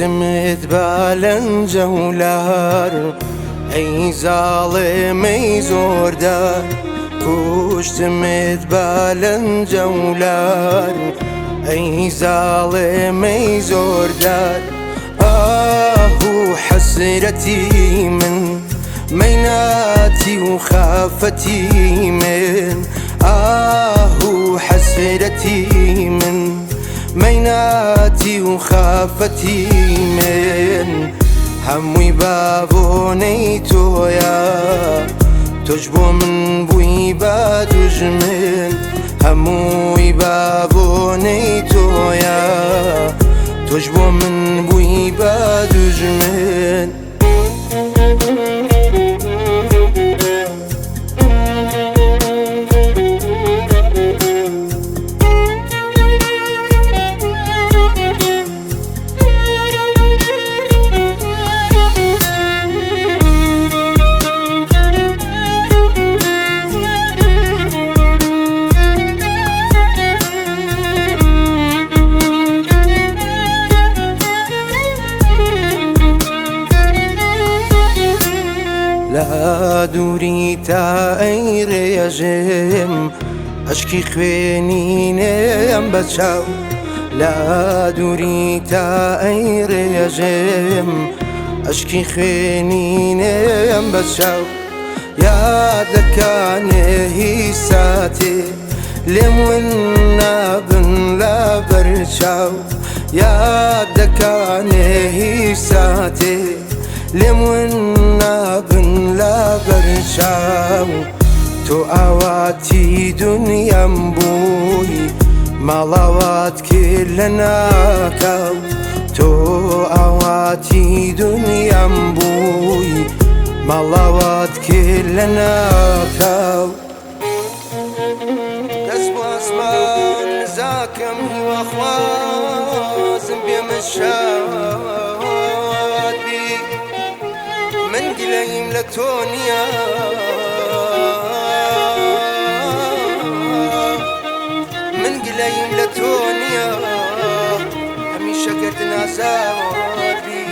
کوشتمت بالن جولار ای ظالم ای زوردار کوشتمت بالن جولار ای ظالم ای زوردار حسرتي من ميناتي وخافتي من حسرتي من ميناتي وخافتي من هموي بابوني تويا تجبو من بوي بادوج من هموي بابوني تويا تجبو من بوي بادوج من لا دوری تا ای ریجم اشکی خوینینم بچاو لا دوری تا ای ریجم اشکی خوینینم بچاو یادکانه هیساتی لمونا بن لا برچاو یادکانه هیساتی لمونا بن لا برشاو تو اواتي دنيا مبوي مالوات كلنا كاو تو اواتي دنيا مبوي مالوات كلنا كاو كسب اسمان زاكم واخوازم بمشاو من قليم لتونيا من قليم لتونيا هميشه قد نازاوري